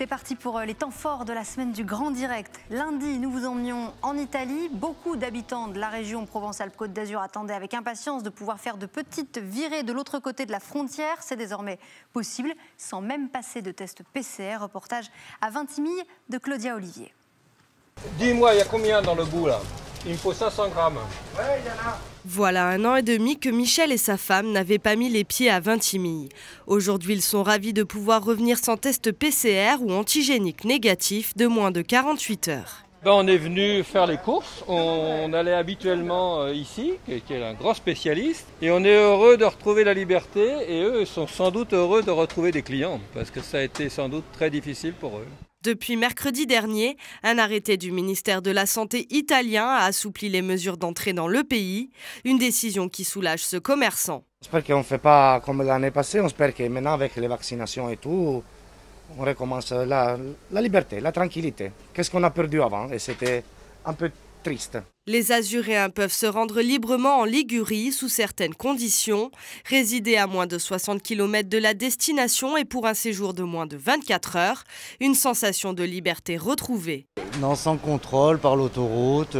C'est parti pour les temps forts de la semaine du Grand Direct. Lundi, nous vous emmenions en Italie. Beaucoup d'habitants de la région Provence-Alpes-Côte d'Azur attendaient avec impatience de pouvoir faire de petites virées de l'autre côté de la frontière. C'est désormais possible, sans même passer de test PCR. Reportage à Vintimille de Claudia Olivier. Dis-moi, il y a combien dans le bout là? Il me faut 500 grammes. Ouais, il y en a. Voilà 1 an et demi que Michel et sa femme n'avaient pas mis les pieds à Vintimille. Aujourd'hui, ils sont ravis de pouvoir revenir sans test PCR ou antigénique négatif de moins de 48 heures. On est venu faire les courses, on allait habituellement ici, qui est un grand spécialiste, et on est heureux de retrouver la liberté, et eux sont sans doute heureux de retrouver des clients, parce que ça a été sans doute très difficile pour eux. Depuis mercredi dernier, un arrêté du ministère de la Santé italien a assoupli les mesures d'entrée dans le pays, une décision qui soulage ce commerçant. J'espère qu'on ne fait pas comme l'année passée, on espère que maintenant avec les vaccinations et tout, on recommence la liberté, la tranquillité. Qu'est-ce qu'on a perdu avant et c'était un peu triste. Les Azuréens peuvent se rendre librement en Ligurie sous certaines conditions, résider à moins de 60 km de la destination et pour un séjour de moins de 24 heures, une sensation de liberté retrouvée. Non, sans contrôle par l'autoroute,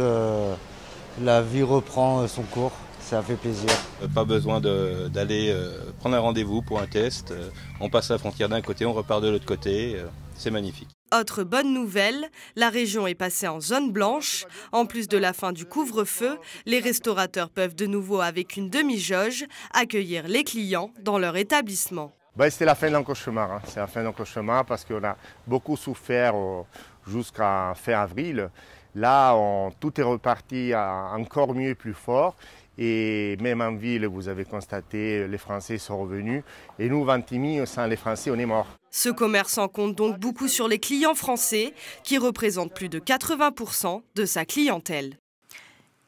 la vie reprend son cours, ça fait plaisir. Pas besoin d'aller prendre un rendez-vous pour un test, on passe la frontière d'un côté, on repart de l'autre côté, c'est magnifique. Autre bonne nouvelle, la région est passée en zone blanche. En plus de la fin du couvre-feu, les restaurateurs peuvent de nouveau, avec une demi-jauge, accueillir les clients dans leur établissement. C'est la fin d'un cauchemar, hein. C'est la fin d'un cauchemar parce qu'on a beaucoup souffert jusqu'à fin avril. Là, tout est reparti encore mieux et plus fort. Et même en ville, vous avez constaté, les Français sont revenus. Et nous, Vintimille, sans les Français, on est morts. Ce commerçant compte donc beaucoup sur les clients français, qui représentent plus de 80% de sa clientèle.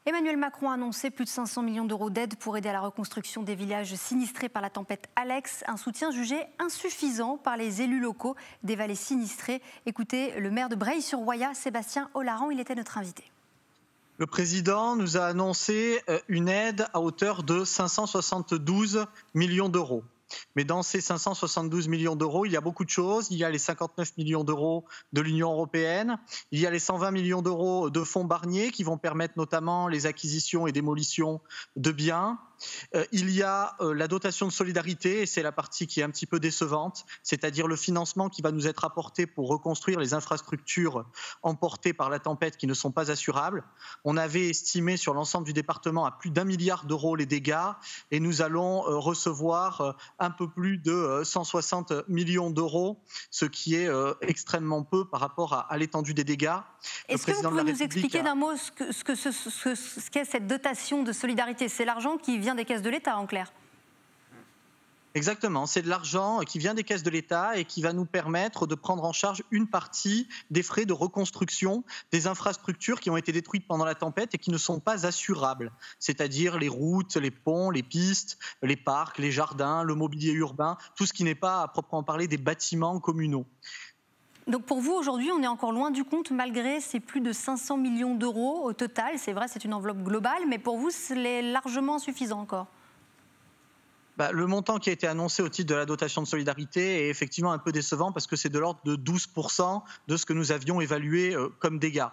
Emmanuel Macron a annoncé plus de 500 millions d'euros d'aide pour aider à la reconstruction des villages sinistrés par la tempête Alex. Un soutien jugé insuffisant par les élus locaux des vallées sinistrées. Écoutez, le maire de Breil-sur-Roya, Sébastien Olaran, il était notre invité. Le président nous a annoncé une aide à hauteur de 572 millions d'euros. Mais dans ces 572 millions d'euros, il y a beaucoup de choses. Il y a les 59 millions d'euros de l'Union européenne. Il y a les 120 millions d'euros de fonds Barnier qui vont permettre notamment les acquisitions et démolitions de biens. Il y a la dotation de solidarité, et c'est la partie qui est un petit peu décevante, c'est-à-dire le financement qui va nous être apporté pour reconstruire les infrastructures emportées par la tempête qui ne sont pas assurables. On avait estimé sur l'ensemble du département à plus d'1 milliard d'euros les dégâts, et nous allons recevoir un peu plus de 160 millions d'euros, ce qui est extrêmement peu par rapport à l'étendue des dégâts. Est-ce que vous pouvez nous expliquer d'un mot ce qu'est cette dotation de solidarité? C'est l'argent qui vient des caisses de l'État, en clair? Exactement, c'est de l'argent qui vient des caisses de l'État et qui va nous permettre de prendre en charge une partie des frais de reconstruction des infrastructures qui ont été détruites pendant la tempête et qui ne sont pas assurables, c'est-à-dire les routes, les ponts, les pistes, les parcs, les jardins, le mobilier urbain, tout ce qui n'est pas à proprement parler des bâtiments communaux. Donc pour vous, aujourd'hui, on est encore loin du compte malgré ces plus de 500 millions d'euros au total. C'est vrai, c'est une enveloppe globale, mais pour vous, c'est largement insuffisant encore. Le montant qui a été annoncé au titre de la dotation de solidarité est effectivement un peu décevant parce que c'est de l'ordre de 12% de ce que nous avions évalué comme dégâts.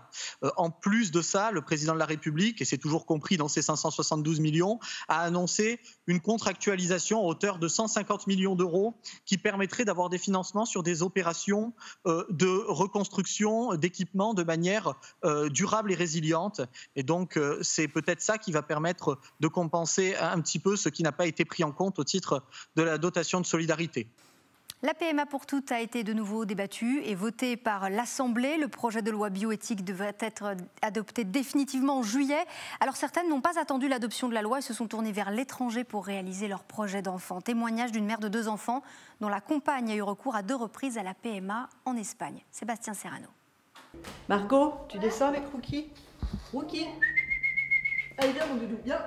En plus de ça, le président de la République, et c'est toujours compris dans ces 572 millions, a annoncé une contractualisation à hauteur de 150 millions d'euros qui permettrait d'avoir des financements sur des opérations de reconstruction d'équipements de manière durable et résiliente. Et donc, c'est peut-être ça qui va permettre de compenser un petit peu ce qui n'a pas été pris en compte au titre de la dotation de solidarité. La PMA pour toutes a été de nouveau débattue et votée par l'Assemblée. Le projet de loi bioéthique devrait être adopté définitivement en juillet. Alors certaines n'ont pas attendu l'adoption de la loi et se sont tournées vers l'étranger pour réaliser leur projet d'enfant. Témoignage d'une mère de 2 enfants dont la compagne a eu recours à 2 reprises à la PMA en Espagne. Sébastien Serrano. Margot, tu descends avec Rookie? Rookie, allez viens mon doudou, viens.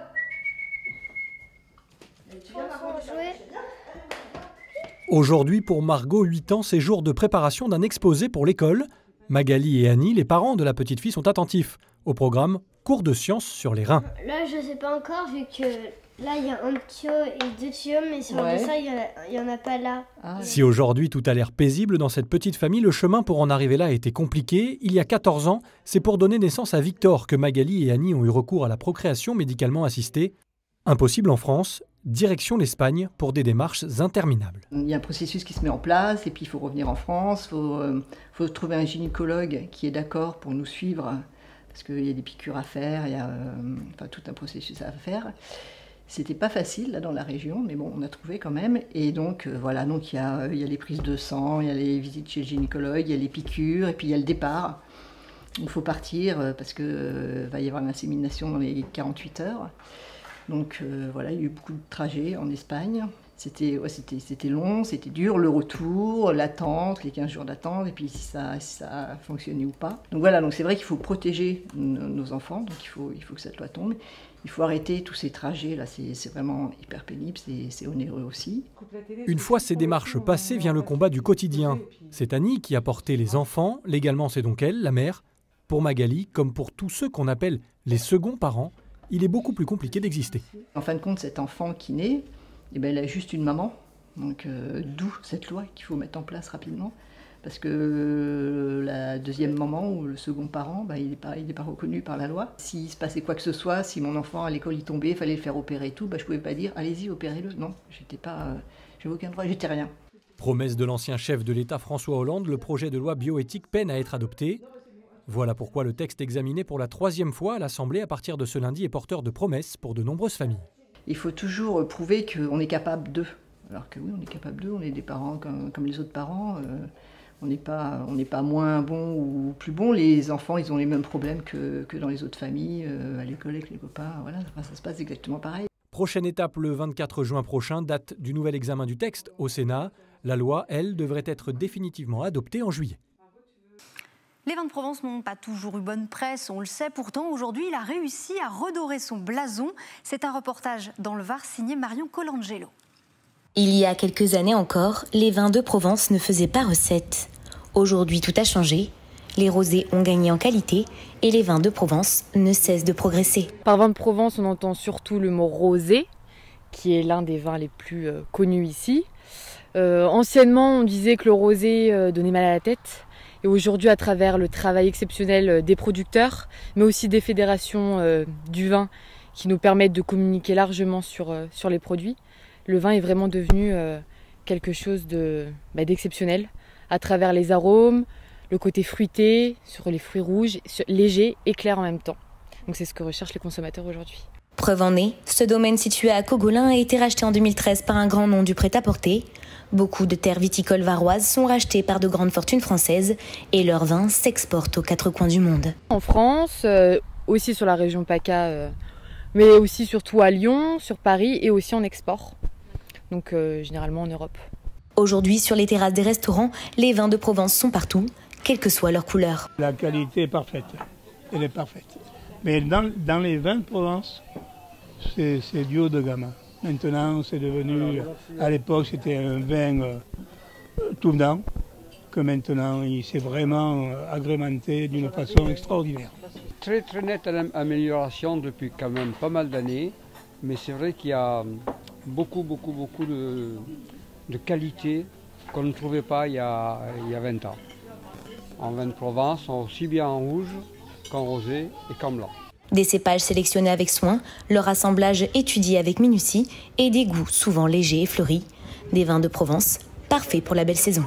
Aujourd'hui, pour Margot, 8 ans, c'est jour de préparation d'un exposé pour l'école. Magali et Annie, les parents de la petite fille, sont attentifs au programme Cours de sciences sur les reins. Là, je ne sais pas encore, vu que là, il y a un tuyau et 2 tuyaux, mais sur le dessin, il n'y en a pas là. Si aujourd'hui tout a l'air paisible dans cette petite famille, le chemin pour en arriver là a été compliqué. Il y a 14 ans, c'est pour donner naissance à Victor que Magali et Annie ont eu recours à la procréation médicalement assistée. Impossible en France, direction l'Espagne pour des démarches interminables. Il y a un processus qui se met en place et puis il faut revenir en France, il faut trouver un gynécologue qui est d'accord pour nous suivre parce qu'il y a des piqûres à faire, il y a tout un processus à faire. C'était pas facile là dans la région, mais bon, on a trouvé quand même. Et donc voilà, donc il y a les prises de sang, il y a les visites chez le gynécologue, il y a les piqûres et puis il y a le départ. Il faut partir parce que va y avoir l'insémination dans les 48 heures. Donc voilà, il y a eu beaucoup de trajets en Espagne. C'était long, c'était dur, le retour, l'attente, les 15 jours d'attente, et puis si ça a fonctionné ou pas. Donc voilà, donc c'est vrai qu'il faut protéger nos enfants, donc il faut que cette loi tombe. Il faut arrêter tous ces trajets, là, c'est vraiment hyper pénible, c'est onéreux aussi. Une fois ces démarches passées, vient le combat du quotidien. C'est Annie qui a porté les enfants, légalement c'est donc elle, la mère. Pour Magali, comme pour tous ceux qu'on appelle les seconds parents, il est beaucoup plus compliqué d'exister. En fin de compte, cet enfant qui naît, elle a juste une maman, donc d'où cette loi qu'il faut mettre en place rapidement. Parce que la deuxième maman ou le second parent, il n'est pas reconnu par la loi. S'il se passait quoi que ce soit, si mon enfant à l'école il tombait, il fallait le faire opérer et tout, je ne pouvais pas dire allez-y, opérez-le. Non, j'avais aucun droit, j'étais rien. Promesse de l'ancien chef de l'État François Hollande, le projet de loi bioéthique peine à être adopté. Voilà pourquoi le texte examiné pour la 3e fois à l'Assemblée à partir de ce lundi est porteur de promesses pour de nombreuses familles. Il faut toujours prouver qu'on est capable d'eux. Alors que oui, on est capable d'eux, on est des parents comme les autres parents. On n'est pas moins bon ou plus bon. Les enfants, ils ont les mêmes problèmes que dans les autres familles, à l'école avec les copains. Voilà, ça se passe exactement pareil. Prochaine étape le 24 juin prochain, date du nouvel examen du texte au Sénat. La loi, elle, devrait être définitivement adoptée en juillet. Les vins de Provence n'ont pas toujours eu bonne presse, on le sait. Pourtant, aujourd'hui, il a réussi à redorer son blason. C'est un reportage dans le Var signé Marion Colangelo. Il y a quelques années encore, les vins de Provence ne faisaient pas recette. Aujourd'hui, tout a changé. Les rosés ont gagné en qualité et les vins de Provence ne cessent de progresser. Par vin de Provence, on entend surtout le mot rosé, qui est l'un des vins les plus connus ici. Anciennement, on disait que le rosé donnait mal à la tête. Et aujourd'hui, à travers le travail exceptionnel des producteurs, mais aussi des fédérations du vin qui nous permettent de communiquer largement sur les produits, le vin est vraiment devenu quelque chose d'exceptionnel à travers les arômes, le côté fruité, sur les fruits rouges, léger et clair en même temps. Donc c'est ce que recherchent les consommateurs aujourd'hui. Preuve en est, ce domaine situé à Cogolin a été racheté en 2013 par un grand nom du prêt-à-porter. Beaucoup de terres viticoles varoises sont rachetées par de grandes fortunes françaises et leurs vins s'exportent aux 4 coins du monde. En France, aussi sur la région PACA, mais aussi surtout à Lyon, sur Paris et aussi en export, donc généralement en Europe. Aujourd'hui, sur les terrasses des restaurants, les vins de Provence sont partout, quelle que soit leur couleur. La qualité est parfaite, elle est parfaite. Mais dans les vins de Provence, c'est du haut de gamme. Maintenant, c'est devenu, à l'époque, c'était un vin tout blanc, que maintenant, il s'est vraiment agrémenté d'une façon extraordinaire. Très très nette amélioration depuis quand même pas mal d'années, mais c'est vrai qu'il y a beaucoup de qualité qu'on ne trouvait pas il y a 20 ans. En vin de Provence, aussi bien en rouge qu'en rosé et qu'en blanc. Des cépages sélectionnés avec soin, leur assemblage étudié avec minutie et des goûts souvent légers et fleuris. Des vins de Provence, parfaits pour la belle saison.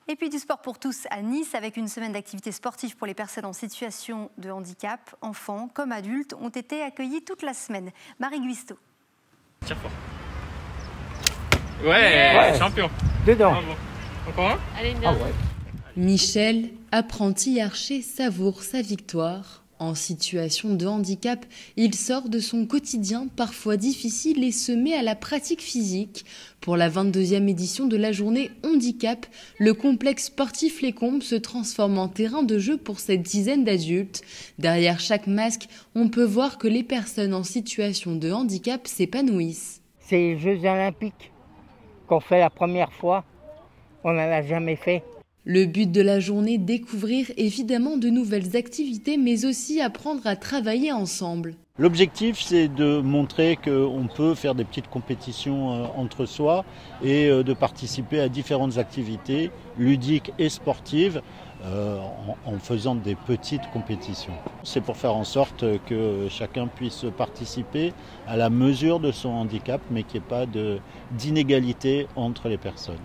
Et puis du sport pour tous à Nice avec une semaine d'activités sportives pour les personnes en situation de handicap, enfants comme adultes, ont été accueillis toute la semaine. Marie Guisto. Tire fort. Ouais, champion. Dedans. Bravo. Encore un? Allez, bien. Michel, apprenti archer, savoure sa victoire. En situation de handicap, il sort de son quotidien parfois difficile et se met à la pratique physique. Pour la 22e édition de la journée handicap, le complexe sportif Les Combes se transforme en terrain de jeu pour cette dizaine d'adultes. Derrière chaque masque, on peut voir que les personnes en situation de handicap s'épanouissent. C'est les Jeux Olympiques qu'on fait la première fois. On n'en a jamais fait. Le but de la journée, découvrir évidemment de nouvelles activités, mais aussi apprendre à travailler ensemble. L'objectif, c'est de montrer qu'on peut faire des petites compétitions entre soi et de participer à différentes activités ludiques et sportives en faisant des petites compétitions. C'est pour faire en sorte que chacun puisse participer à la mesure de son handicap, mais qu'il n'y ait pas d'inégalité entre les personnes.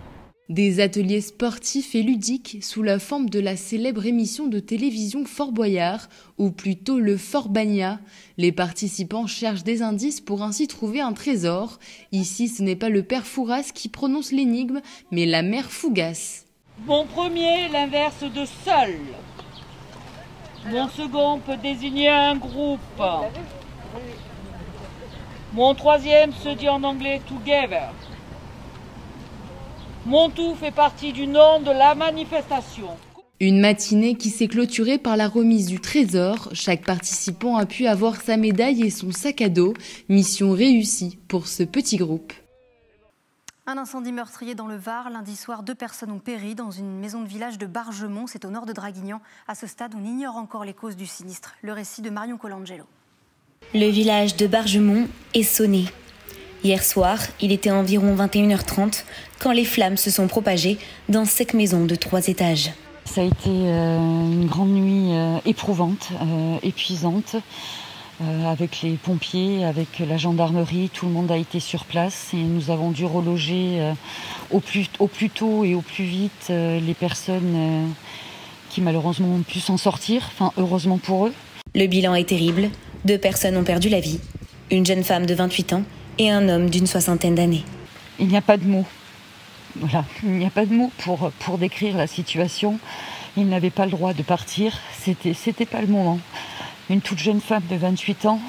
Des ateliers sportifs et ludiques sous la forme de la célèbre émission de télévision Fort Boyard, ou plutôt le Fort Bagna. Les participants cherchent des indices pour ainsi trouver un trésor. Ici, ce n'est pas le père Fouras qui prononce l'énigme, mais la mère Fougas. Mon premier, l'inverse de seul. Mon second peut désigner un groupe. Mon troisième se dit en anglais together. Mon tout fait partie du nom de la manifestation. Une matinée qui s'est clôturée par la remise du trésor. Chaque participant a pu avoir sa médaille et son sac à dos. Mission réussie pour ce petit groupe. Un incendie meurtrier dans le Var. Lundi soir, 2 personnes ont péri dans une maison de village de Bargemont. C'est au nord de Draguignan. À ce stade, on ignore encore les causes du sinistre. Le récit de Marion Colangelo. Le village de Bargemont est sonné. Hier soir, il était environ 21h30 quand les flammes se sont propagées dans cette maison de 3 étages. Ça a été une grande nuit éprouvante, épuisante, avec les pompiers, avec la gendarmerie. Tout le monde a été sur place et nous avons dû reloger au plus tôt et au plus vite les personnes qui malheureusement ont pu s'en sortir, enfin heureusement pour eux. Le bilan est terrible. 2 personnes ont perdu la vie. Une jeune femme de 28 ans et un homme d'une 60aine d'années. Il n'y a pas de mots. Voilà, il n'y a pas de mots pour décrire la situation. Ils n'avaient pas le droit de partir. C'était pas le moment. Une toute jeune femme de 28 ans,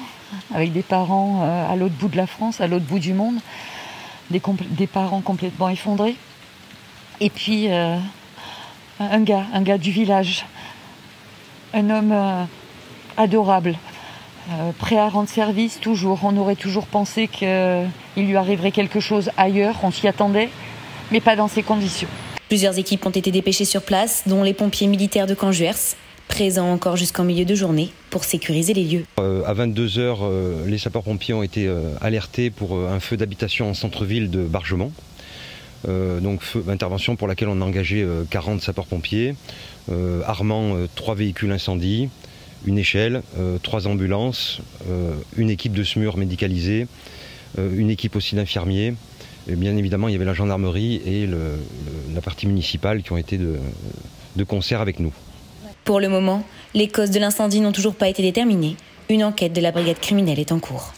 avec des parents à l'autre bout de la France, à l'autre bout du monde, des parents complètement effondrés. Et puis un gars du village, un homme adorable. Prêt à rendre service, toujours. On aurait toujours pensé qu'il lui arriverait quelque chose ailleurs, on s'y attendait, mais pas dans ces conditions. Plusieurs équipes ont été dépêchées sur place, dont les pompiers militaires de Canjuers, présents encore jusqu'en milieu de journée pour sécuriser les lieux. À 22h, les sapeurs-pompiers ont été alertés pour un feu d'habitation en centre-ville de Bargemont. Donc intervention pour laquelle on a engagé 40 sapeurs-pompiers, armant 3 véhicules incendies, une échelle, 3 ambulances, une équipe de SMUR médicalisée, une équipe aussi d'infirmiers. Et bien évidemment, il y avait la gendarmerie et la partie municipale qui ont été de concert avec nous. Pour le moment, les causes de l'incendie n'ont toujours pas été déterminées. Une enquête de la brigade criminelle est en cours.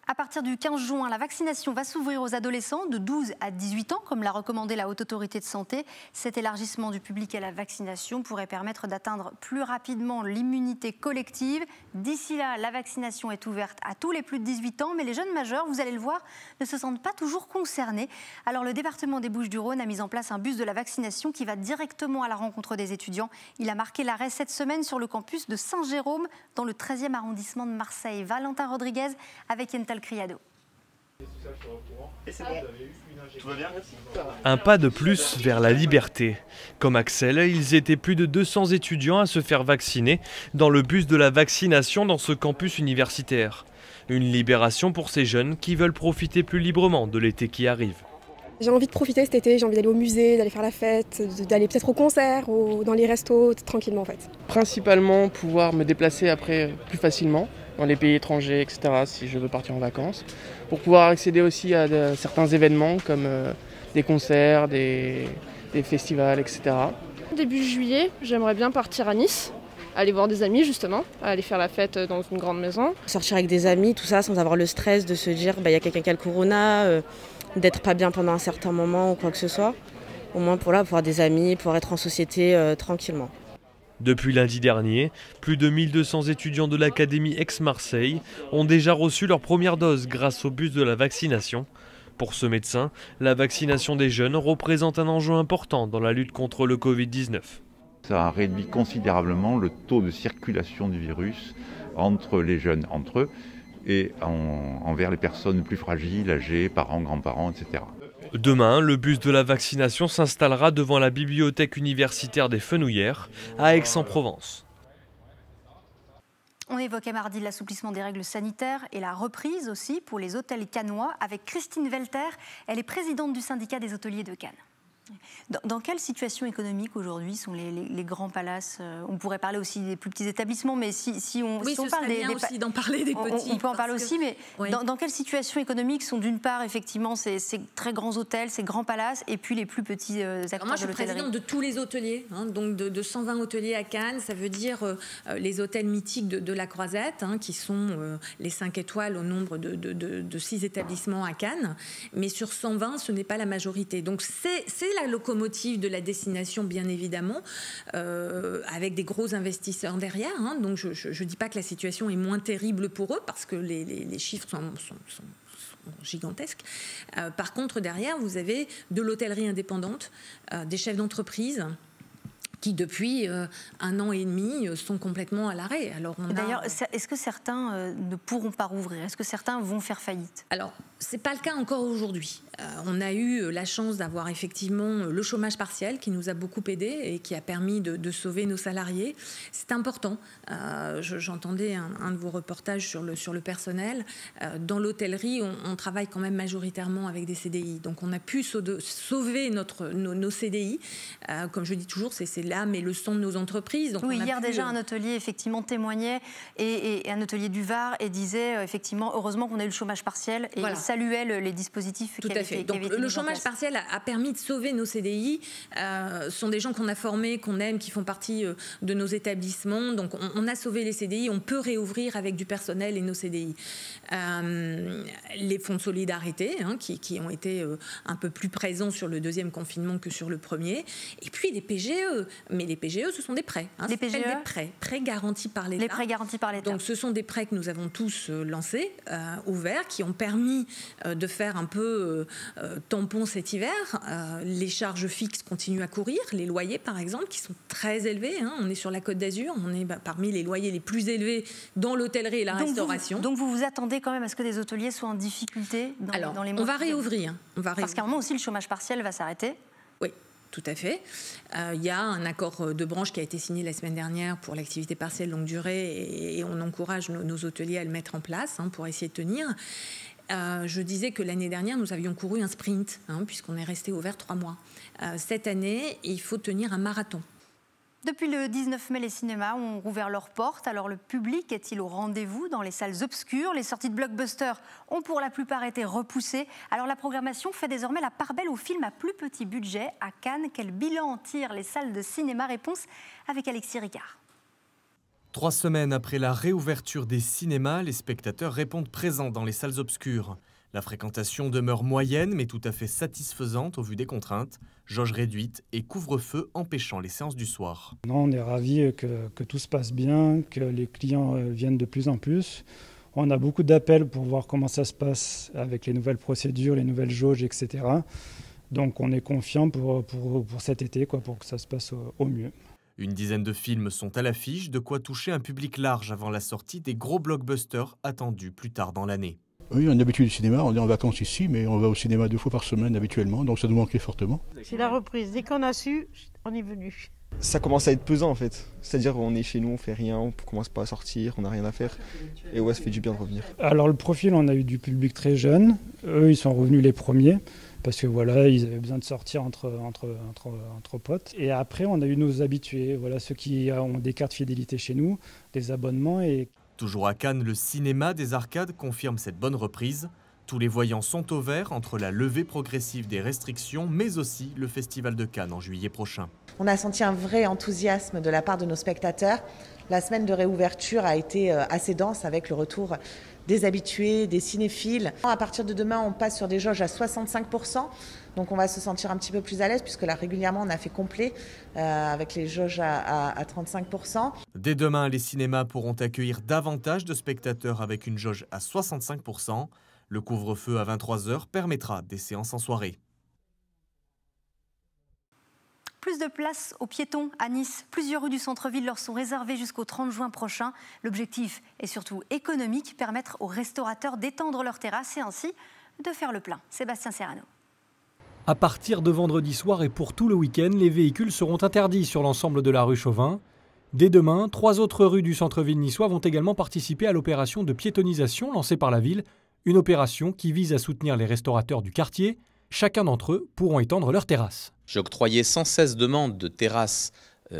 À partir du 15 juin, la vaccination va s'ouvrir aux adolescents de 12 à 18 ans, comme l'a recommandé la Haute Autorité de Santé. Cet élargissement du public à la vaccination pourrait permettre d'atteindre plus rapidement l'immunité collective. D'ici là, la vaccination est ouverte à tous les plus de 18 ans, mais les jeunes majeurs, vous allez le voir, ne se sentent pas toujours concernés. Alors le département des Bouches-du-Rhône a mis en place un bus de la vaccination qui va directement à la rencontre des étudiants. Il a marqué l'arrêt cette semaine sur le campus de Saint-Jérôme, dans le 13e arrondissement de Marseille. Valentin Rodriguez avec Yental Criado. Un pas de plus vers la liberté. Comme Axel, ils étaient plus de 200 étudiants à se faire vacciner dans le bus de la vaccination dans ce campus universitaire. Une libération pour ces jeunes qui veulent profiter plus librement de l'été qui arrive. J'ai envie de profiter cet été, j'ai envie d'aller au musée, d'aller faire la fête, d'aller peut-être au concert ou dans les restos, tranquillement en fait. Principalement pouvoir me déplacer après plus facilement dans les pays étrangers, etc. si je veux partir en vacances. Pour pouvoir accéder aussi à certains événements comme des concerts, des festivals, etc. Début juillet, j'aimerais bien partir à Nice, aller voir des amis justement, aller faire la fête dans une grande maison. Sortir avec des amis, tout ça, sans avoir le stress de se dire y a quelqu'un qui a le corona, d'être pas bien pendant un certain moment ou quoi que ce soit. Au moins pour avoir des amis, pouvoir être en société tranquillement. Depuis lundi dernier, plus de 1200 étudiants de l'Académie Aix-Marseille ont déjà reçu leur première dose grâce au bus de la vaccination. Pour ce médecin, la vaccination des jeunes représente un enjeu important dans la lutte contre le Covid-19. Ça a réduit considérablement le taux de circulation du virus entre les jeunes, entre eux, et envers les personnes plus fragiles, âgées, parents, grands-parents, etc. Demain, le bus de la vaccination s'installera devant la bibliothèque universitaire des Fenouillères à Aix-en-Provence. On évoquait mardi l'assouplissement des règles sanitaires et la reprise aussi pour les hôtels cannois avec Christine Welter. Elle est présidente du syndicat des hôteliers de Cannes. Dans quelle situation économique aujourd'hui sont les grands palaces? On pourrait parler aussi des plus petits établissements, mais si on parle aussi d'en parler des petits. On peut en parler aussi, mais dans quelle situation économique sont d'une part effectivement ces très grands hôtels, ces grands palaces, et puis les plus petits acteurs de l'hôtellerie? Moi, je suis présidente de tous les hôteliers, donc de 120 hôteliers à Cannes. Ça veut dire les hôtels mythiques de la Croisette, qui sont les 5 étoiles au nombre de 6 établissements à Cannes. Mais sur 120, ce n'est pas la majorité. Donc c'est la locomotive de la destination, bien évidemment, avec des gros investisseurs derrière. Donc je ne dis pas que la situation est moins terrible pour eux, parce que les chiffres sont gigantesques. Par contre, derrière, vous avez de l'hôtellerie indépendante, des chefs d'entreprise qui, depuis 1 an et demi, sont complètement à l'arrêt. D'ailleurs, est-ce que certains ne pourront pas rouvrir? Est-ce que certains vont faire faillite? Alors, ce n'est pas le cas encore aujourd'hui. On a eu la chance d'avoir effectivement le chômage partiel qui nous a beaucoup aidé et qui a permis de sauver nos salariés. C'est important. J'entendais un de vos reportages sur le personnel. Dans l'hôtellerie, on travaille quand même majoritairement avec des CDI. Donc on a pu sauver nos CDI. Comme je dis toujours, c'est l'âme et le sang de nos entreprises. Donc hier déjà, un hôtelier effectivement témoignait, et un hôtelier du Var, et disait effectivement, heureusement qu'on a eu le chômage partiel, et il saluait les dispositifs qui avaient été mis en place. Donc le chômage partiel a permis de sauver nos CDI. Ce sont des gens qu'on a formés, qu'on aime, qui font partie de nos établissements. Donc on a sauvé les CDI, on peut réouvrir avec du personnel et nos CDI. Les fonds de solidarité, qui ont été un peu plus présents sur le deuxième confinement que sur le premier. Et puis les PGE. Mais les PGE, ce sont des prêts. Les PGE, des prêts garantis par l'État. Les prêts garantis par l'État. Donc ce sont des prêts que nous avons tous lancés, ouverts, qui ont permis de faire un peu tampon cet hiver. Les charges fixes continuent à courir. Les loyers, par exemple, qui sont très élevés. On est sur la Côte d'Azur. On est parmi les loyers les plus élevés dans l'hôtellerie et la restauration. Donc vous vous attendez quand même à ce que des hôteliers soient en difficulté dans les mois? On va réouvrir. Parce qu'à un moment aussi, le chômage partiel va s'arrêter. Oui. Tout à fait. Il y a un accord de branche qui a été signé la semaine dernière pour l'activité partielle longue durée, et on encourage nos hôteliers à le mettre en place pour essayer de tenir. Je disais que l'année dernière, nous avions couru un sprint, puisqu'on est resté ouvert 3 mois. Cette année, il faut tenir un marathon. Depuis le 19 mai, les cinémas ont rouvert leurs portes. Alors le public est-il au rendez-vous dans les salles obscures? Les sorties de blockbusters ont pour la plupart été repoussées. Alors la programmation fait désormais la part belle aux films à plus petit budget. À Cannes, quel bilan tirent les salles de cinéma? Réponse avec Alexis Ricard. 3 semaines après la réouverture des cinémas, les spectateurs répondent présents dans les salles obscures. La fréquentation demeure moyenne mais tout à fait satisfaisante au vu des contraintes, jauge réduite et couvre-feu empêchant les séances du soir. Non, on est ravis que tout se passe bien, que les clients viennent de plus en plus. On a beaucoup d'appels pour voir comment ça se passe avec les nouvelles procédures, les nouvelles jauges, etc. Donc on est confiant pour cet été, pour que ça se passe au mieux. Une dizaine de films sont à l'affiche, de quoi toucher un public large avant la sortie des gros blockbusters attendus plus tard dans l'année. Oui, on est habitué du cinéma, on est en vacances ici, mais on va au cinéma 2 fois par semaine habituellement, donc ça nous manquait fortement. C'est la reprise, dès qu'on a su, on est venu. Ça commence à être pesant en fait, c'est-à-dire on est chez nous, on fait rien, on commence pas à sortir, on n'a rien à faire, et ouais, ça fait du bien de revenir. Alors le profil, on a eu du public très jeune, eux ils sont revenus les premiers, parce que voilà, ils avaient besoin de sortir entre potes. Et après, on a eu nos habitués, ceux qui ont des cartes fidélité chez nous, des abonnements. Toujours à Cannes, le cinéma des arcades confirme cette bonne reprise. Tous les voyants sont au vert entre la levée progressive des restrictions, mais aussi le Festival de Cannes en juillet prochain. On a senti un vrai enthousiasme de la part de nos spectateurs. La semaine de réouverture a été assez dense avec le retour des habitués, des cinéphiles. À partir de demain, on passe sur des jauges à 65%. Donc on va se sentir un petit peu plus à l'aise puisque là, régulièrement, on a fait complet avec les jauges à 35%. Dès demain, les cinémas pourront accueillir davantage de spectateurs avec une jauge à 65%. Le couvre-feu à 23h permettra des séances en soirée. Plus de place aux piétons à Nice. Plusieurs rues du centre-ville leur sont réservées jusqu'au 30 juin prochain. L'objectif est surtout économique, permettre aux restaurateurs d'étendre leurs terrasses et ainsi de faire le plein. Sébastien Serrano. À partir de vendredi soir et pour tout le week-end, les véhicules seront interdits sur l'ensemble de la rue Chauvin. Dès demain, 3 autres rues du centre-ville niçois vont également participer à l'opération de piétonisation lancée par la ville, une opération qui vise à soutenir les restaurateurs du quartier. Chacun d'entre eux pourront étendre leurs terrasses. J'ai octroyé 116 demandes de terrasses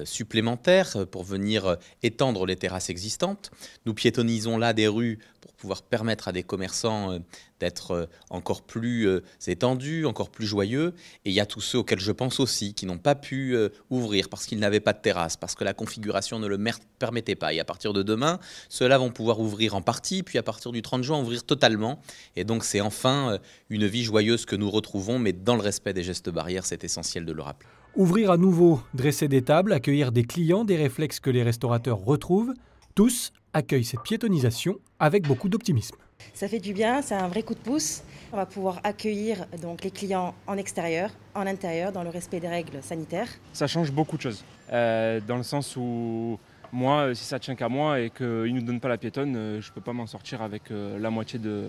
supplémentaires pour venir étendre les terrasses existantes. Nous piétonnisons là des rues pour pouvoir permettre à des commerçants d'être encore plus étendus, encore plus joyeux. Et il y a tous ceux auxquels je pense aussi qui n'ont pas pu ouvrir parce qu'ils n'avaient pas de terrasse, parce que la configuration ne le permettait pas. Et à partir de demain, ceux-là vont pouvoir ouvrir en partie, puis à partir du 30 juin, ouvrir totalement. Et donc c'est enfin une vie joyeuse que nous retrouvons, mais dans le respect des gestes barrières, c'est essentiel de le rappeler. Ouvrir à nouveau, dresser des tables, accueillir des clients, des réflexes que les restaurateurs retrouvent. Tous accueillent cette piétonisation avec beaucoup d'optimisme. Ça fait du bien, c'est un vrai coup de pouce. On va pouvoir accueillir donc les clients en extérieur, en intérieur, dans le respect des règles sanitaires. Ça change beaucoup de choses, dans le sens où moi, si ça tient qu'à moi et qu'ils ne nous donnent pas la piétonne, je ne peux pas m'en sortir avec la moitié de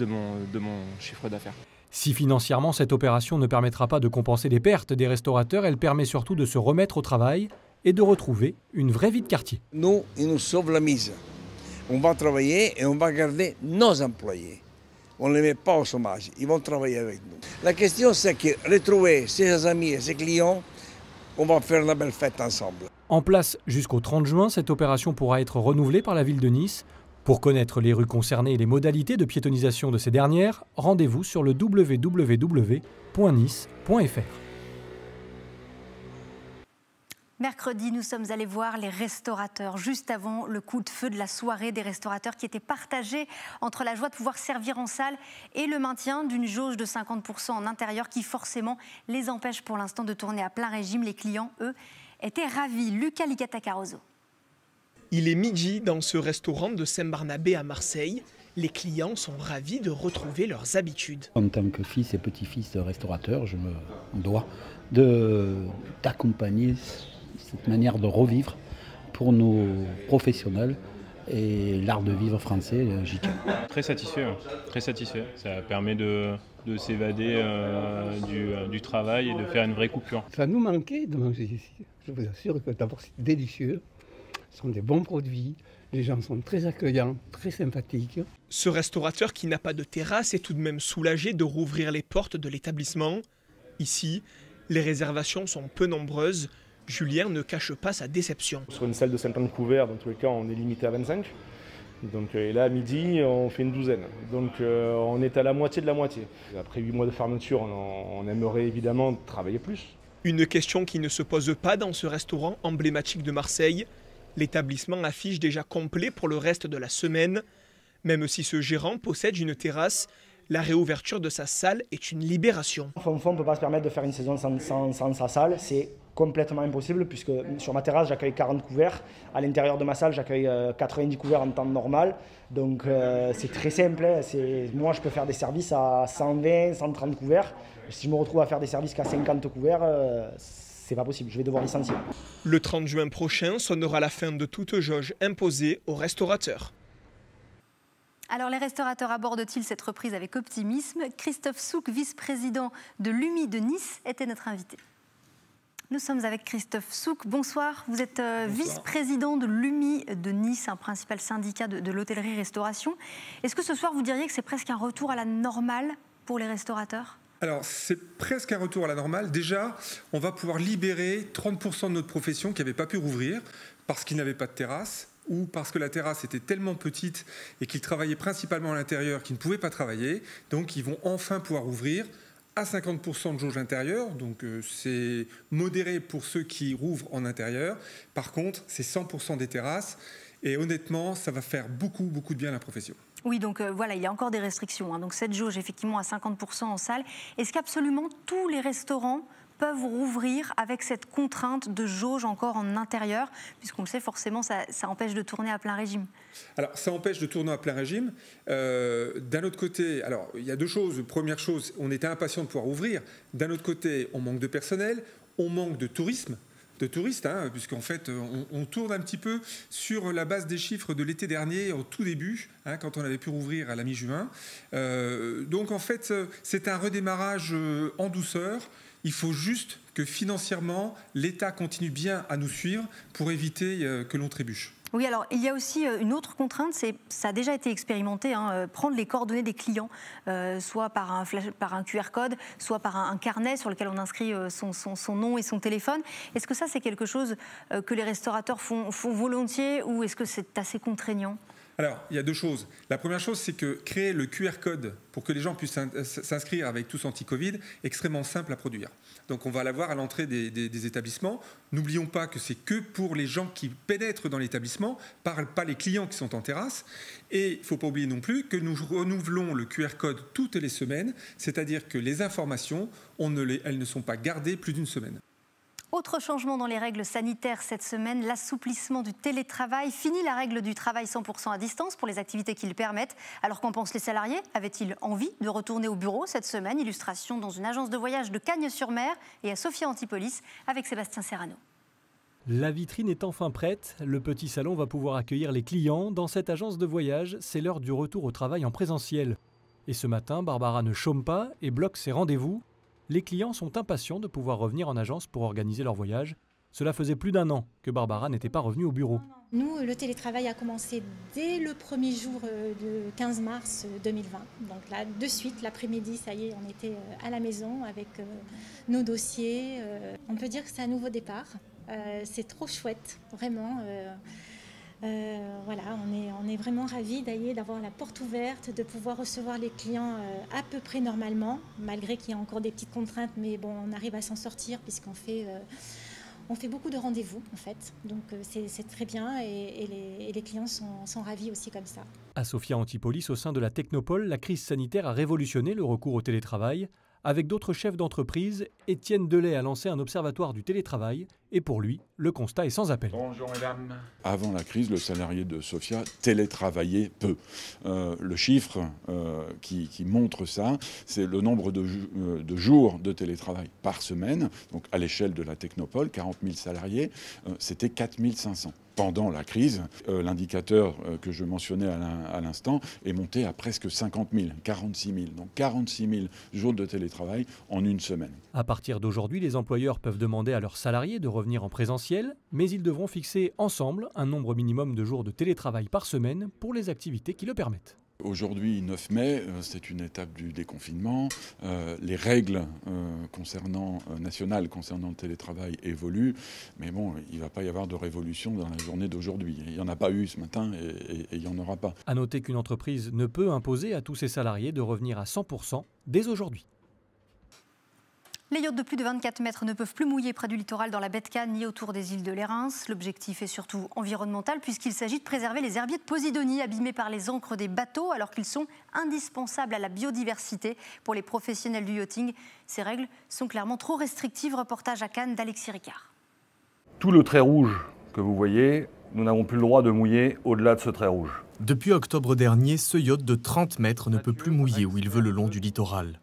mon chiffre d'affaires. Si financièrement cette opération ne permettra pas de compenser les pertes des restaurateurs, elle permet surtout de se remettre au travail et de retrouver une vraie vie de quartier. Nous, ils nous sauvent la mise. On va travailler et on va garder nos employés. On ne les met pas au chômage, ils vont travailler avec nous. La question, c'est que retrouver ses amis et ses clients, on va faire la belle fête ensemble. En place jusqu'au 30 juin, cette opération pourra être renouvelée par la ville de Nice. Pour connaître les rues concernées et les modalités de piétonisation de ces dernières, rendez-vous sur le www.nice.fr. Mercredi, nous sommes allés voir les restaurateurs juste avant le coup de feu de la soirée des restaurateurs qui étaient partagés entre la joie de pouvoir servir en salle et le maintien d'une jauge de 50% en intérieur qui forcément les empêche pour l'instant de tourner à plein régime. Les clients, eux, étaient ravis. Lucas Ligata-Caroso. Il est midi dans ce restaurant de Saint-Barnabé à Marseille. Les clients sont ravis de retrouver leurs habitudes. En tant que fils et petit-fils de restaurateur, je me dois d'accompagner cette manière de revivre pour nos professionnels et l'art de vivre français, j'y tiens. Très satisfait, très satisfait. Ça permet de s'évader du travail et de faire une vraie coupure. Ça nous manquait de manger ici. Je vous assure que d'abord c'est délicieux. Ce sont des bons produits, les gens sont très accueillants, très sympathiques. Ce restaurateur qui n'a pas de terrasse est tout de même soulagé de rouvrir les portes de l'établissement. Ici, les réservations sont peu nombreuses. Julien ne cache pas sa déception. Sur une salle de 50 couverts, dans tous les cas, on est limité à 25. Donc, et là, à midi, on fait une douzaine. Donc on est à la moitié de la moitié. Après 8 mois de fermeture, on aimerait évidemment travailler plus. Une question qui ne se pose pas dans ce restaurant emblématique de Marseille. L'établissement affiche déjà complet pour le reste de la semaine. Même si ce gérant possède une terrasse, la réouverture de sa salle est une libération. On ne peut pas se permettre de faire une saison sans sa salle. C'est complètement impossible puisque sur ma terrasse, j'accueille 40 couverts. À l'intérieur de ma salle, j'accueille 90 couverts en temps normal. Donc c'est très simple. Moi, je peux faire des services à 120, 130 couverts. Si je me retrouve à faire des services qu'à 50 couverts, c'est pas possible, je vais devoir licencier. Le 30 juin prochain sonnera la fin de toute jauge imposée aux restaurateurs. Alors les restaurateurs abordent-ils cette reprise avec optimisme? Christophe Souk, vice-président de l'UMI de Nice, était notre invité. Nous sommes avec Christophe Souk. Bonsoir, vous êtes vice-président de l'UMI de Nice, un principal syndicat de l'hôtellerie-restauration. Est-ce que ce soir vous diriez que c'est presque un retour à la normale pour les restaurateurs ? Alors, c'est presque un retour à la normale. Déjà, on va pouvoir libérer 30% de notre profession qui n'avait pas pu rouvrir parce qu'ils n'avaient pas de terrasse ou parce que la terrasse était tellement petite et qu'ils travaillaient principalement à l'intérieur qu'ils ne pouvaient pas travailler. Donc, ils vont enfin pouvoir ouvrir à 50% de jauge intérieure. Donc, c'est modéré pour ceux qui rouvrent en intérieur. Par contre, c'est 100% des terrasses. Et honnêtement, ça va faire beaucoup de bien à la profession. Oui, donc voilà, il y a encore des restrictions. Donc cette jauge, effectivement, à 50% en salle. Est-ce qu'absolument tous les restaurants peuvent rouvrir avec cette contrainte de jauge encore en intérieur? Puisqu'on le sait, forcément, ça empêche de tourner à plein régime. Alors, ça empêche de tourner à plein régime. D'un autre côté, alors, il y a deux choses. Première chose, on était impatient de pouvoir ouvrir. D'un autre côté, on manque de personnel, on manque de tourisme. de touristes, hein, puisqu'en fait, on tourne un petit peu sur la base des chiffres de l'été dernier, au tout début, hein, quand on avait pu rouvrir à la mi-juin. Donc, en fait, c'est un redémarrage en douceur. Il faut juste que financièrement, l'État continue bien à nous suivre pour éviter que l'on trébuche. Oui, alors il y a aussi une autre contrainte, ça a déjà été expérimenté, hein, prendre les coordonnées des clients, soit par un QR code, soit par un carnet sur lequel on inscrit son nom et son téléphone. Est-ce que ça, c'est quelque chose que les restaurateurs font volontiers ou est-ce que c'est assez contraignant ? Alors, il y a deux choses. La première chose, c'est que créer le QR code pour que les gens puissent s'inscrire avec tous anti-Covid, extrêmement simple à produire. Donc, on va l'avoir à l'entrée des établissements. N'oublions pas que c'est que pour les gens qui pénètrent dans l'établissement, pas les clients qui sont en terrasse. Et il ne faut pas oublier non plus que nous renouvelons le QR code toutes les semaines, c'est-à-dire que les informations, elles ne sont pas gardées plus d'une semaine. Autre changement dans les règles sanitaires cette semaine, l'assouplissement du télétravail. Fini la règle du travail 100% à distance pour les activités qui le permettent. Alors qu'en pensent les salariés ? Avaient-ils envie de retourner au bureau cette semaine ? Illustration dans une agence de voyage de Cagnes-sur-Mer et à Sophia Antipolis avec Sébastien Serrano. La vitrine est enfin prête. Le petit salon va pouvoir accueillir les clients. Dans cette agence de voyage, c'est l'heure du retour au travail en présentiel. Et ce matin, Barbara ne chôme pas et bloque ses rendez-vous. Les clients sont impatients de pouvoir revenir en agence pour organiser leur voyage. Cela faisait plus d'un an que Barbara n'était pas revenue au bureau. Nous, le télétravail a commencé dès le premier jour de 15 mars 2020. Donc là, de suite, l'après-midi, ça y est, on était à la maison avec nos dossiers. On peut dire que c'est un nouveau départ. C'est trop chouette, vraiment. Voilà, on est vraiment ravis d'avoir la porte ouverte, de pouvoir recevoir les clients à peu près normalement, malgré qu'il y a encore des petites contraintes, mais bon, on arrive à s'en sortir puisqu'on fait beaucoup de rendez-vous en fait. Donc c'est très bien et les clients sont ravis aussi comme ça. À Sophia Antipolis, au sein de la Technopole, la crise sanitaire a révolutionné le recours au télétravail. Avec d'autres chefs d'entreprise, Étienne Delay a lancé un observatoire du télétravail et pour lui, le constat est sans appel. Bonjour mesdames. Avant la crise, le salarié de Sophia télétravaillait peu. Le chiffre qui montre ça, c'est le nombre de jours de télétravail par semaine. Donc à l'échelle de la Technopole, 40 000 salariés, c'était 4 500. Pendant la crise, l'indicateur que je mentionnais à l'instant est monté à presque 50 000, 46 000. Donc 46 000 jours de télétravail en une semaine. À partir d'aujourd'hui, les employeurs peuvent demander à leurs salariés de revenir en présentiel, mais ils devront fixer ensemble un nombre minimum de jours de télétravail par semaine pour les activités qui le permettent. Aujourd'hui, 9 mai, c'est une étape du déconfinement. Les règles nationales concernant le télétravail évoluent. Mais bon, il ne va pas y avoir de révolution dans la journée d'aujourd'hui. Il n'y en a pas eu ce matin et il n'y en aura pas. À noter qu'une entreprise ne peut imposer à tous ses salariés de revenir à 100% dès aujourd'hui. Les yachts de plus de 24 mètres ne peuvent plus mouiller près du littoral dans la baie de Cannes ni autour des îles de Lérins. L'objectif est surtout environnemental puisqu'il s'agit de préserver les herbiers de Posidonie abîmés par les ancres des bateaux alors qu'ils sont indispensables à la biodiversité pour les professionnels du yachting. Ces règles sont clairement trop restrictives. Reportage à Cannes d'Alexis Ricard. Tout le trait rouge que vous voyez, nous n'avons plus le droit de mouiller au-delà de ce trait rouge. Depuis octobre dernier, ce yacht de 30 mètres ne peut plus mouiller où il veut le long du littoral.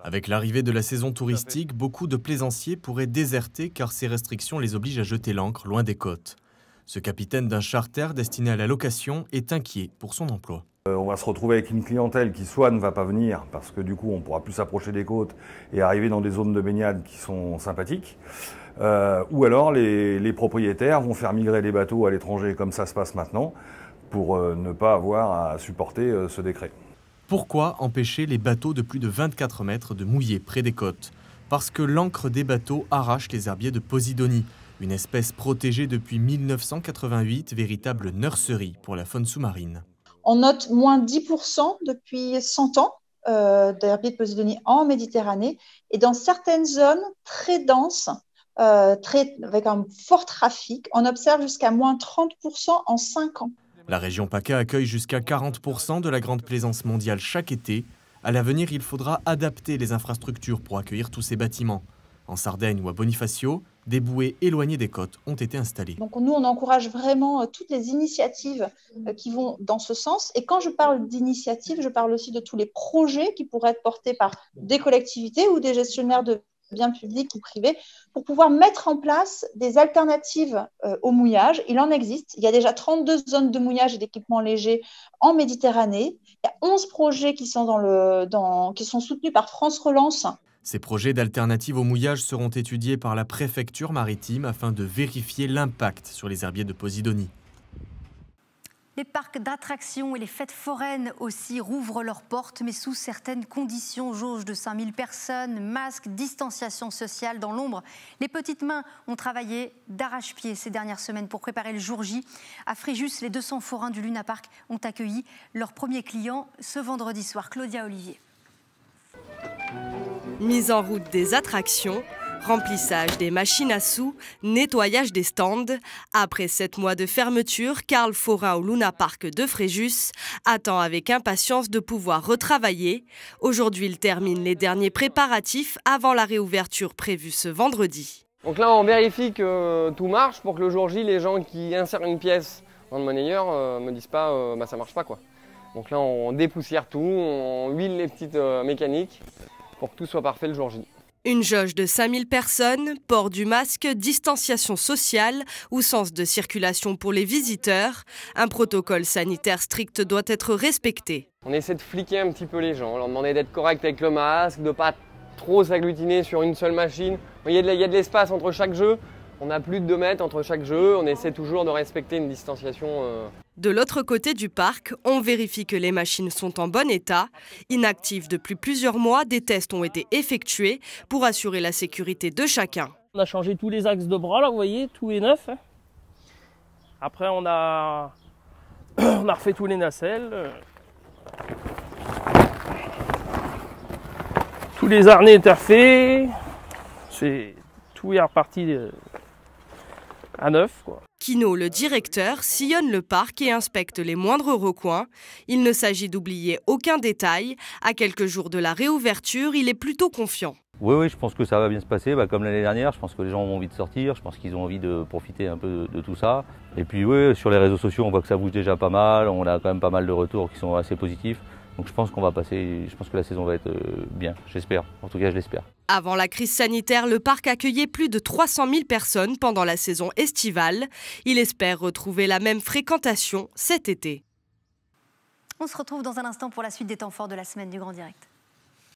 Avec l'arrivée de la saison touristique, beaucoup de plaisanciers pourraient déserter car ces restrictions les obligent à jeter l'ancre loin des côtes. Ce capitaine d'un charter destiné à la location est inquiet pour son emploi. On va se retrouver avec une clientèle qui soit ne va pas venir parce que du coup on pourra plus s'approcher des côtes et arriver dans des zones de baignade qui sont sympathiques. Ou alors les propriétaires vont faire migrer les bateaux à l'étranger comme ça se passe maintenant pour ne pas avoir à supporter ce décret. Pourquoi empêcher les bateaux de plus de 24 mètres de mouiller près des côtes ? Parce que l'ancre des bateaux arrache les herbiers de Posidonie, une espèce protégée depuis 1988, véritable nurserie pour la faune sous-marine. On note moins 10% depuis 100 ans d'herbiers de Posidonie en Méditerranée et dans certaines zones très denses, avec un fort trafic, on observe jusqu'à moins 30% en 5 ans. La région PACA accueille jusqu'à 40% de la grande plaisance mondiale chaque été. À l'avenir, il faudra adapter les infrastructures pour accueillir tous ces bâtiments. En Sardaigne ou à Bonifacio, des bouées éloignées des côtes ont été installées. Donc nous, on encourage vraiment toutes les initiatives qui vont dans ce sens. Et quand je parle d'initiatives, je parle aussi de tous les projets qui pourraient être portés par des collectivités ou des gestionnaires de bien publics ou privés, pour pouvoir mettre en place des alternatives au mouillage. Il en existe. Il y a déjà 32 zones de mouillage et d'équipements légers en Méditerranée. Il y a 11 projets qui sont, qui sont soutenus par France Relance. Ces projets d'alternatives au mouillage seront étudiés par la préfecture maritime afin de vérifier l'impact sur les herbiers de Posidonie. Les parcs d'attractions et les fêtes foraines aussi rouvrent leurs portes, mais sous certaines conditions. Jauge de 5000 personnes, masques, distanciation sociale dans l'ombre. Les petites mains ont travaillé d'arrache-pied ces dernières semaines pour préparer le jour J. À Fréjus, les 200 forains du Luna Park ont accueilli leurs premiers clients ce vendredi soir. Claudia Olivier. Mise en route des attractions, remplissage des machines à sous, nettoyage des stands. Après 7 mois de fermeture, Carl Forain au Luna Park de Fréjus attend avec impatience de pouvoir retravailler. Aujourd'hui, il termine les derniers préparatifs avant la réouverture prévue ce vendredi. Donc là, on vérifie que tout marche pour que le jour J, les gens qui insèrent une pièce dans le monnayeur ne me disent pas ça marche pas, quoi. Donc là, on dépoussière tout, on huile les petites mécaniques pour que tout soit parfait le jour J. Une jauge de 5000 personnes, port du masque, distanciation sociale ou sens de circulation pour les visiteurs. Un protocole sanitaire strict doit être respecté. On essaie de fliquer un petit peu les gens, leur demander d'être correct avec le masque, de ne pas trop s'agglutiner sur une seule machine. Il y a de l'espace entre chaque jeu, on a plus de 2 mètres entre chaque jeu, on essaie toujours de respecter une distanciation. De l'autre côté du parc, on vérifie que les machines sont en bon état. Inactives depuis plusieurs mois, des tests ont été effectués pour assurer la sécurité de chacun. On a changé tous les axes de bras, là, vous voyez, tout est neuf. Après, on a refait tous les nacelles. Tous les harnais étaient refaits. Tout est reparti à neuf, quoi. Kino, le directeur, sillonne le parc et inspecte les moindres recoins. Il ne s'agit d'oublier aucun détail. À quelques jours de la réouverture, il est plutôt confiant. Oui, je pense que ça va bien se passer, comme l'année dernière. Je pense que les gens ont envie de sortir, je pense qu'ils ont envie de profiter un peu de tout ça. Et puis oui, sur les réseaux sociaux, on voit que ça bouge déjà pas mal. On a quand même pas mal de retours qui sont assez positifs. Donc je pense qu'on va passer, je pense que la saison va être bien, j'espère. En tout cas, je l'espère. Avant la crise sanitaire, le parc accueillait plus de 300 000 personnes pendant la saison estivale. Il espère retrouver la même fréquentation cet été. On se retrouve dans un instant pour la suite des temps forts de la semaine du Grand Direct.